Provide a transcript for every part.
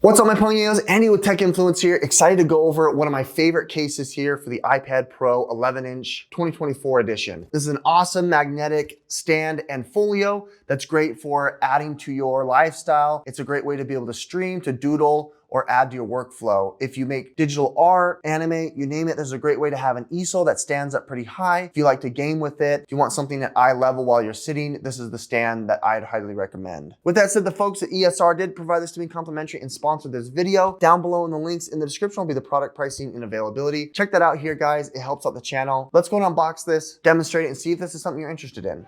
What's up, my Ponios? Andy with Tech Influence here. Excited to go over one of my favorite cases here for the iPad Pro 11-inch 2024 edition. This is an awesome magnetic stand and folio that's great for adding to your lifestyle. It's a great way to be able to stream, to doodle, or add to your workflow. If you make digital art, anime, you name it, this is a great way to have an easel that stands up pretty high. If you like to game with it, if you want something at eye level while you're sitting, this is the stand that I'd highly recommend. With that said, the folks at ESR did provide this to me complimentary and sponsored this video. Down below in the links in the description will be the product pricing and availability. Check that out here, guys. It helps out the channel. Let's go and unbox this, demonstrate it, and see if this is something you're interested in.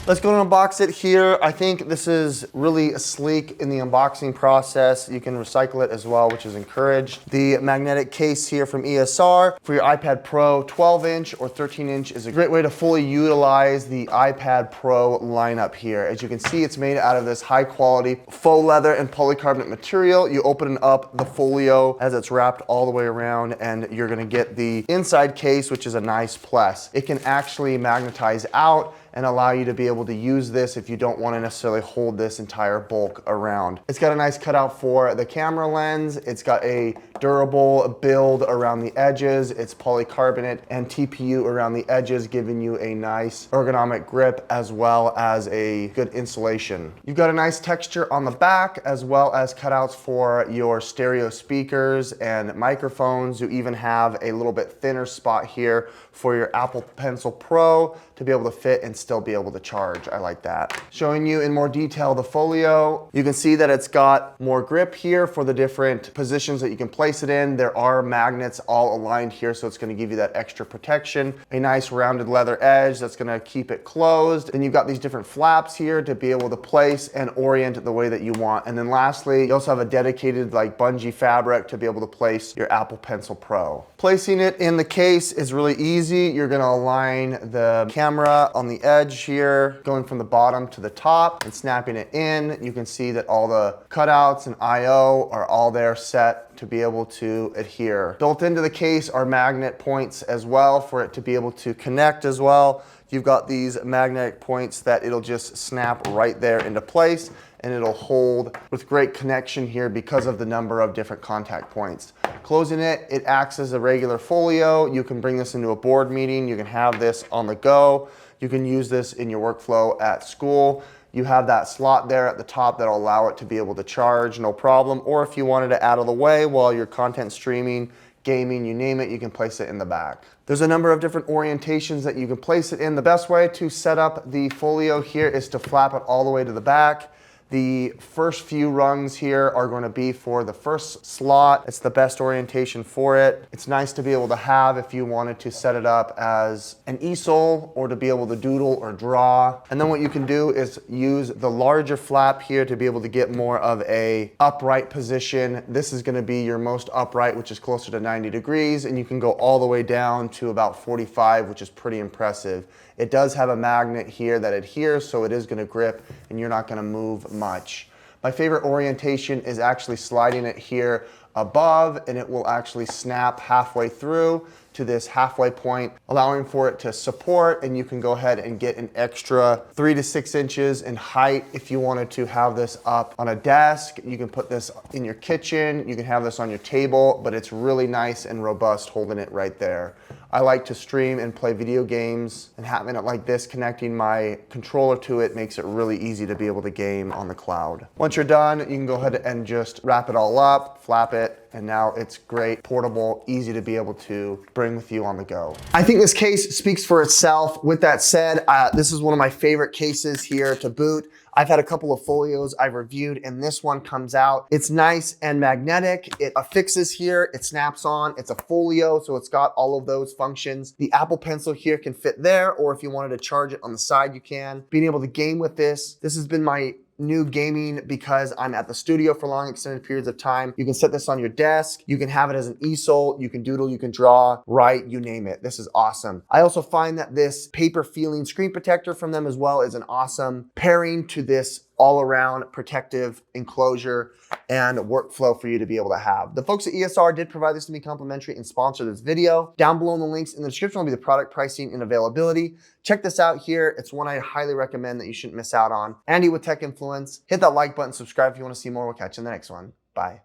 Let's go and unbox it here. I think this is really sleek in the unboxing process. You can recycle it as well, which is encouraged. The magnetic case here from ESR for your iPad Pro 12-inch or 13-inch is a great way to fully utilize the iPad Pro lineup here. As you can see, it's made out of this high quality faux leather and polycarbonate material. You open up the folio as it's wrapped all the way around, and you're gonna get the inside case, which is a nice plus. It can actually magnetize out and allow you to be able to use this if you don't want to necessarily hold this entire bulk around. It's got a nice cutout for the camera lens. It's got a durable build around the edges. It's polycarbonate and TPU around the edges, giving you a nice ergonomic grip as well as a good insulation. You've got a nice texture on the back as well as cutouts for your stereo speakers and microphones. You even have a little bit thinner spot here for your Apple Pencil Pro to be able to fit and still be able to charge. I like that. Showing you in more detail the folio. You can see that it's got more grip here for the different positions that you can place it in. There are magnets all aligned here, so it's going to give you that extra protection. A nice rounded leather edge that's going to keep it closed. Then you've got these different flaps here to be able to place and orient it the way that you want. And then lastly, you also have a dedicated like bungee fabric to be able to place your Apple Pencil Pro. Placing it in the case is really easy. You're going to align the camera on the edge here, going from the bottom to the top and snapping it in. You can see that all the cutouts and IO are all there set to be able to adhere. Built into the case are magnet points as well for it to be able to connect as well. You've got these magnetic points that it'll just snap right there into place, and it'll hold with great connection here because of the number of different contact points. Closing it, it acts as a regular folio. You can bring this into a board meeting. You can have this on the go. You can use this in your workflow at school. You have that slot there at the top that'll allow it to be able to charge, no problem. Or if you wanted to out of the way while you're content streaming, gaming, you name it, you can place it in the back. There's a number of different orientations that you can place it in. The best way to set up the folio here is to flap it all the way to the back. The first few rungs here are going to be for the first slot. It's the best orientation for it. It's nice to be able to have if you wanted to set it up as an easel or to be able to doodle or draw. And then what you can do is use the larger flap here to be able to get more of a upright position. This is going to be your most upright, which is closer to 90 degrees, and you can go all the way down to about 45, which is pretty impressive. It does have a magnet here that adheres, so it is going to grip and you're not going to move much. My favorite orientation is actually sliding it here above, and it will actually snap halfway through to this halfway point, allowing for it to support, and you can go ahead and get an extra 3 to 6 inches in height. If you wanted to have this up on a desk, you can put this in your kitchen, you can have this on your table, but it's really nice and robust holding it right there. I like to stream and play video games, and having it like this, connecting my controller to it, makes it really easy to be able to game on the cloud. Once you're done, you can go ahead and just wrap it all up, flap it, and now it's great, portable, easy to be able to bring with you on the go. I think this case speaks for itself. With that said, this is one of my favorite cases here to boot. I've had a couple of folios I've reviewed, and this one comes out. It's nice and magnetic. It affixes here, it snaps on. It's a folio, so it's got all of those functions. The Apple Pencil here can fit there, or if you wanted to charge it on the side, you can. Being able to game with this has been my new gaming because I'm at the studio for long extended periods of time. You can set this on your desk. You can have it as an easel. You can doodle, you can draw, write, you name it. This is awesome. I also find that this paper feeling screen protector from them as well is an awesome pairing to this all-around protective enclosure and workflow for you to be able to have. The folks at ESR did provide this to me complimentary and sponsor this video. Down below in the links in the description will be the product pricing and availability. Check this out here. It's one I highly recommend that you shouldn't miss out on. Andy with Tech Influence. Hit that like button, subscribe if you want to see more. We'll catch you in the next one. Bye.